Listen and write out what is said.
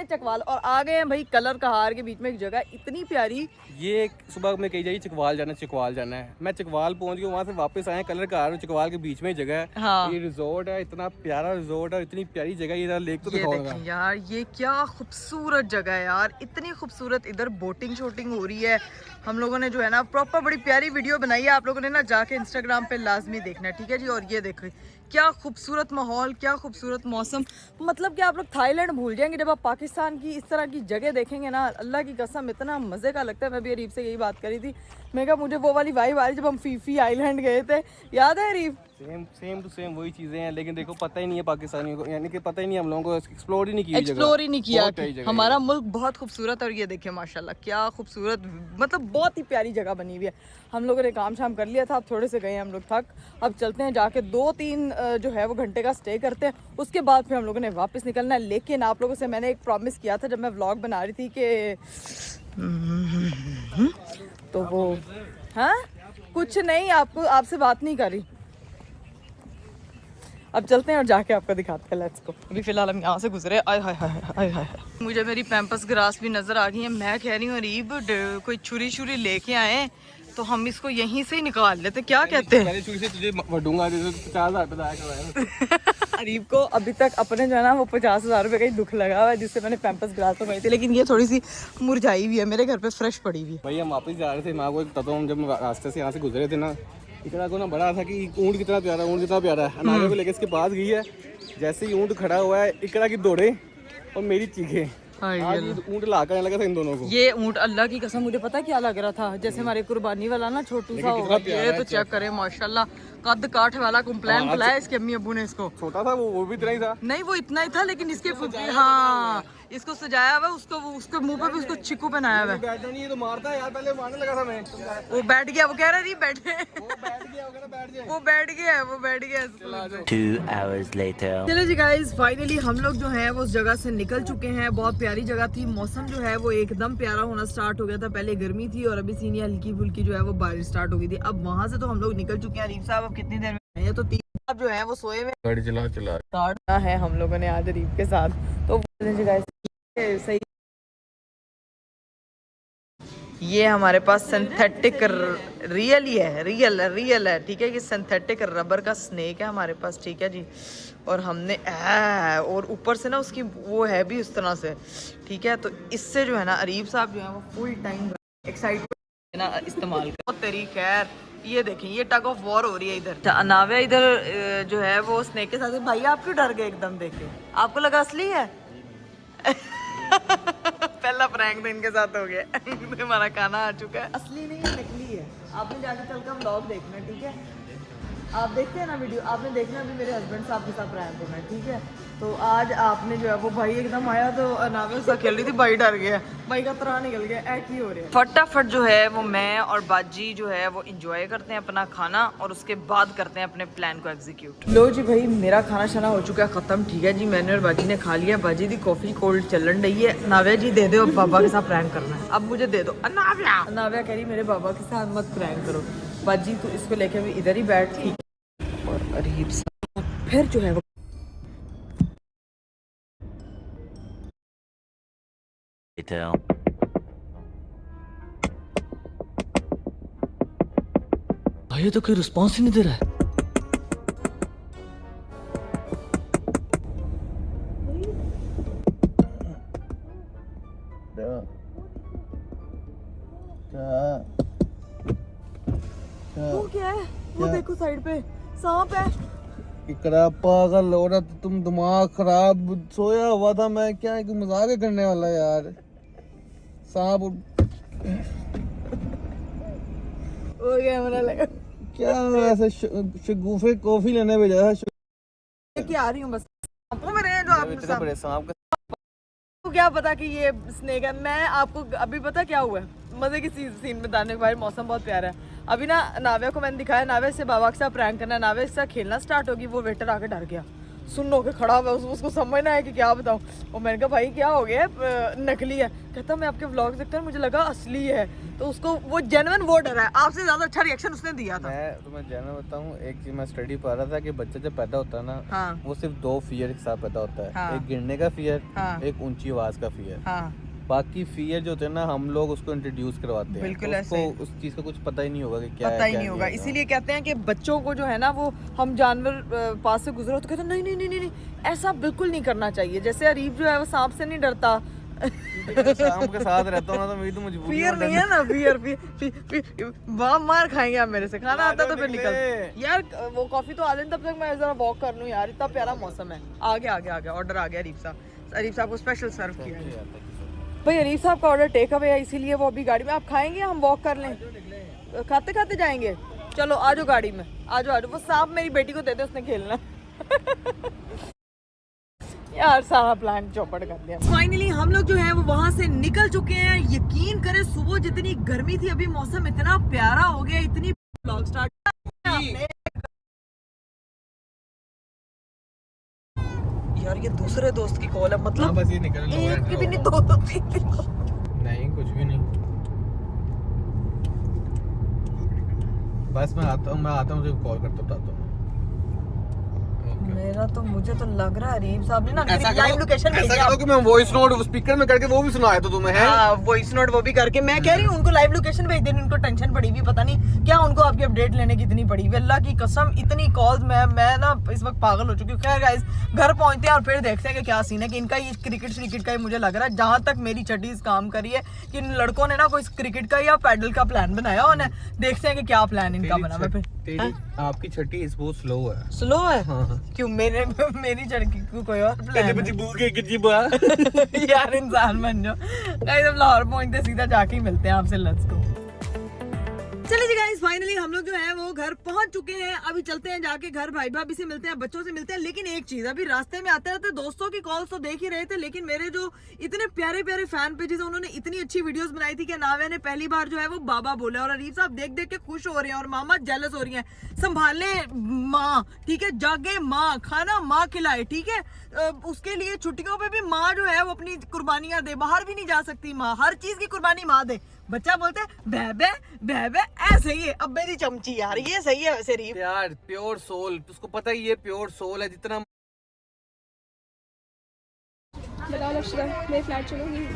चकवाल और आ गए हैं भाई कलर कहार के बीच में एक जगह इतनी प्यारी। ये सुबह में कही जाइए चकवाल जाना है। मैं चकवाल पहुंच गया, वहाँ से वापस आए कलर कहार, चकवाल के बीच में ही जगह है। हाँ। ये रिजॉर्ट है, इतना प्यारा रिजॉर्ट है, इतनी प्यारी जगह। ये लेक तो दिखाऊंगा यार, ये क्या खूबसूरत जगह है यार, इतनी खूबसूरत। इधर बोटिंग शोटिंग हो रही है। हम लोगों ने जो है ना प्रॉपर बड़ी प्यारी वीडियो बनाई है, आप लोगों ने ना जाके इंस्टाग्राम पे लाजमी देखना है, ठीक है जी। और ये देखो क्या खूबसूरत माहौल, क्या खूबसूरत मौसम। मतलब कि आप लोग थाईलैंड भूल जाएंगे जब आप पाकिस्तान की इस तरह की जगह देखेंगे ना। अल्लाह की कसम इतना मज़े का लगता है। मैं भी अरीब से यही बात करी थी, मैं कहा मुझे वो वाली वाइब आ रही जब हम फीफी आइलैंड गए थे, याद है अरीब? सेम टू सेम वही चीजें हैं, लेकिन देखो पता ही नहीं है पाकिस्तानियों को, यानी कि पता ही नहीं हम लोगों को, एक्सप्लोर ही नहीं किया कि हमारा मुल्क बहुत खूबसूरत है। और ये देखिए माशाल्लाह क्या खूबसूरत, मतलब बहुत ही प्यारी जगह बनी हुई है। हम लोगों ने काम शाम कर लिया था, अब थोड़े से गए हम लोग थक, अब चलते हैं जाके 2-3 जो है वो घंटे का स्टे करते हैं, उसके बाद फिर हम लोगों ने वापस निकलना है। लेकिन आप लोगों से मैंने एक प्रॉमिस किया था जब मैं व्लॉग बना रही थी कि तो वो हाँ कुछ नहीं, आपको आपसे बात नहीं कर रही। अब चलते हैं और जाके आपको दिखाते हैं, लेट्स गो। अभी फिलहाल हम यहाँ से गुजरे, आय हाय हाय हाय हाय। मुझे मेरी पैम्पस ग्रास भी नजर आ गई है। मैं कह रही हूँ अरीब कोई छुरी लेके आए तो हम इसको यहीं से ही निकाल लेते, क्या कहते हैं? पहले छुरी से तुझे वडूंगा, 50,000 रुपये दाया करवाया। अरीब को अभी तक अपने जो है ना वो 50,000 रुपये का ही दुख लगा हुआ है, जिससे मैंने पैम्पस ग्रास मंगाई थी, लेकिन ये थोड़ी सी मुरझाई हुई है, मेरे घर पे फ्रेश पड़ी हुई है। भाई हम वापस जा रहे थे, मैं आपको बताता हूँ, जब रास्ते से यहाँ से गुजरे थे ना, इतना को ना बड़ा था कि ऊँट कितना प्यारा है। अनारे को लेके इसके पास गई है, जैसे ही ऊँट खड़ा हुआ है इकरा की दौड़े और मेरी चीखे। आज ऊँट ला कर लगा था इन दोनों को। ये ऊँट अल्लाह की कसम मुझे पता क्या लग रहा था, जैसे हमारे कुर्बानी वाला ना छोटू सा होगा। ये तो चेक करें माशाल्लाह, कद काठ वाला कंप्लेन बुलाया इसके अम्मी अब्बू ने इसको। छोटा था वो भी इतना ही था। नहीं वो इतना ही था, लेकिन इसके हाँ इसको सजाया हुआ, उसको मुंह पे भी उसको चिक्कू पहनाया हुआ है। बैठना नहीं है तो मारता है यार, पहले मारने लगा था मैं। वो बैठ गया, वो कह रहा नहीं बैठे, वो बैठ गया, वो बैठ गया। 2 hours later. चलो जी गाइस, फाइनली हम लोग जो है वो उस जगह से निकल चुके हैं। बहुत प्यारी जगह थी, मौसम जो है वो एकदम प्यारा होना स्टार्ट हो गया था। पहले गर्मी थी और अभी सीनी हल्की फुल्की जो है वो बारिश स्टार्ट हो गई थी। अब वहां से तो हम लोग निकल चुके हैं। अरीब साहब अब कितनी देर में? ये तो 3 साहब जो है वो सोए हुए। गाड़ी चला काटना है हम लोगों ने आज अरीब के साथ, तो सही। ये हमारे पास सिंथेटिक रियल है, ठीक है। ये सिंथेटिक रबर का स्नेक है हमारे पास, ठीक है जी। और हमने और ऊपर से ना उसकी वो है भी उस तरह से, ठीक है। तो इससे जो है ना अरीब साहब जो है वो फुल टाइम एक्साइटमेंट ना इस्तेमाल कर। तेरी खैर, ये देखें ये टग ऑफ वॉर हो रही है इधर। अनावे इधर जो है वो स्नेक के साथ। भाई आप क्यों डर गए एकदम देख के? आपको लगा असली है? पहला प्रैंक तो इनके साथ हो गया। हमारा खाना आ चुका है। असली नहीं है, नकली है। आपने जाके कल का व्लॉग देखना, ठीक है। आप देखते हैं ना वीडियो, आपने देखना अभी मेरे हस्बैंड साहब के साथ प्रैंक होना है, ठीक है। तो आज आपने जो है वो भाई एकदम आया तो नावे उसका खेल रही थी, भाई डर गया, भाई का तना निकल गया। ऐ की हो रहा है। फटाफट जो है वो मैं और बाजी जो है वो इंजॉय करते हैं अपना खाना और उसके बाद करते हैं अपने प्लान को एग्जीक्यूट। लो जी भाई, मेरा खाना शाना हो चुका है खत्म, ठीक है जी। मैंने और बाजी ने खा लिया। बाजी दी कॉफी कोल्ड चलन रही है। नाव्या जी दे दो, बाबा के साथ प्रैंक करना है, अब मुझे दे दो। नाव्या कह रही मेरे बाबा के साथ मत प्रैंक करो। बाजी तू इसको लेके भी इधर ही बैठ, ठीक। और अरीब साहब फिर जो है वो भाई तो कोई रिस्पॉन्स ही नहीं दे रहा है। वो क्या है? वो देखो साइड पे सांप है। इकरा पागल हो रहा, तुम दिमाग खराब, सोया हुआ था मैं, क्या है कि मजाक करने वाला यार। सांप वो क्या मना लगा? क्या ऐसे शगुफे कॉफी लेने भेजा था। लेके आ रही हूँ बस। वो मेरे हैं जो आप इतने बड़े सांप का को क्या पता कि ये स्नेक है। मैं आपको अभी पता क्या हुआ है, मजे की सीन बताने के बाद। मौसम बहुत प्यारा है। अभी ना नाव्या को मैंने दिखाया, नाव्या से बाबा के साथ प्रैंक करना, नाव्या से खेलना स्टार्ट होगी। वो वेटर आके डर गया, सुन होके खड़ा हुआ है, उसको समझ ना है कि क्या बताऊं। और मैंने कहा भाई क्या हो गया है? नकली है। कहता मैं आपके व्लॉग देखता मुझे लगा असली है। तो उसको वो जेन्युइन वो डरा है, आपसे ज्यादा अच्छा रिएक्शन उसने दिया था। मैं तुम्हें जेन्युइन बताऊं, एक चीज मैं स्टडी पढ़ रहा था कि बच्चा जब पैदा होता है ना, हाँ। वो सिर्फ 2 फियर के साथ पैदा होता है। हाँ। एक गिरने का फियर, हाँ। एक ऊंची आवाज का फियर। हाँ बाकी फियर जो होते हैं ना, हम लोग उसको इंट्रोड्यूस करवाते हैं। बिल्कुल तो ऐसे। उसको उस चीज का कुछ पता ही नहीं होगा कि क्या पता है, ही क्या नहीं होगा। है। इसीलिए कहते हैं कि बच्चों को जो है ना, वो हम जानवर पास से गुजरो तो कहते हैं नहीं नहीं नहीं नहीं नहीं, ऐसा बिल्कुल नहीं करना चाहिए। जैसे अरीब जो है वो सांप से नहीं डरता। शाम के साथ रहता हूँ ना, तो मेरी तो मजबूरी फियर नहीं है ना, फियर मार खाएंगे आप मेरे से। खाना आता तो फिर निकल यार। वो कॉफी तो आ जाए, तब तक मैं जरा वॉक कर लूँ यार। इतना प्यारा मौसम है। आ गया ऑर्डर आ गया। अरीब साहब को स्पेशल सर्व किया है भाई। अरीब साहब का ऑर्डर टेक अवे है, इसीलिए वो अभी गाड़ी में। आप खाएंगे, हम वॉक कर लें, खाते खाते जाएंगे। चलो आ जाओ गाड़ी में, आ जाओ। वो सांप मेरी बेटी को दे दे, उसने खेलना। यार सारा प्लान चौपट कर दिया। फाइनली हम लोग जो है वो वहां से निकल चुके हैं। यकीन करें सुबह जितनी गर्मी थी, अभी मौसम इतना प्यारा हो गया। इतनी ब्लॉग स्टार्ट यार, ये दूसरे दोस्त की कॉल है, मतलब हाँ, बस ये निकल एक की भी नहीं, दो तीन। नहीं, कुछ भी नहीं। बस मैं आता हूँ तुझे कॉल करता बताता हूँ। मेरा तो मुझे तो लग रहा है अरीब साहब ने ना ऐसा लाइव लोकेशन ऐसा भेजी करो कि मैं वॉइस नोट स्पीकर में करके वो भी सुनाया तो तुम्हें है। हाँ, वॉइस नोट वो भी करके। मैं कह रही हूँ उनको लाइव लोकेशन भेज देनी। उनको टेंशन पड़ी हुई, पता नहीं क्या उनको आपकी अपडेट लेने की इतनी पड़ी हुई। अल्लाह की कसम इतनी कॉल्स मैं ना इस वक्त पागल हो चुकी हूँ। खैर गाइस, घर पहुंचते हैं और फिर देखते हैं कि क्या सीन है। कि इनका ये क्रिकेट का ही मुझे लग रहा है, जहां तक मेरी छठी इस काम करी है, कि इन लड़कों ने ना कोई क्रिकेट का या पैडल का प्लान बनाया। उन्हें देखते हैं कि क्या प्लान इनका बना। मैं फिर आपकी छठी बहुत स्लो है। स्लो है। हाँ। क्यों मेरी चढ़की को कोई और प्लान यार इंसान बन जाओ। गाइस हम लाहौर पहुंचते सीधा जाके ही मिलते हैं आपसे। Let's go. चलिए जी गाइस, फाइनली हम लोग जो है वो घर पहुंच चुके हैं। अभी चलते हैं जाके घर, भाई भाभी से मिलते हैं, बच्चों से मिलते हैं। लेकिन एक चीज, अभी रास्ते में आते रहते दोस्तों की कॉल्स तो देख ही रहे थे, लेकिन मेरे जो इतने प्यारे प्यारे फैन पेजेस हैं, उन्होंने इतनी अच्छी वीडियोस बनाई थी कि नाविया ने पहली बार जो है वो बाबा बोला। और अरीब साहब देख देख के खुश हो रहे हैं, और मामा जेलस हो रही हैं। संभाले माँ, ठीक है, जागे माँ, खाना माँ खिलाए, ठीक है। उसके लिए छुट्टियों पे भी माँ जो है वो अपनी कुर्बानियां दे। बाहर भी नहीं जा सकती माँ, हर चीज की कुर्बानी माँ दे। बच्चा बोलता है बह ऐसे ही है। अब मेरी चमची यार, ये सही है वैसे रीफ यार प्योर सोल, उसको पता ही ये प्योर सोल है। जितना बताओ लक्ष्य, मेरे फ्लैट चलोगी?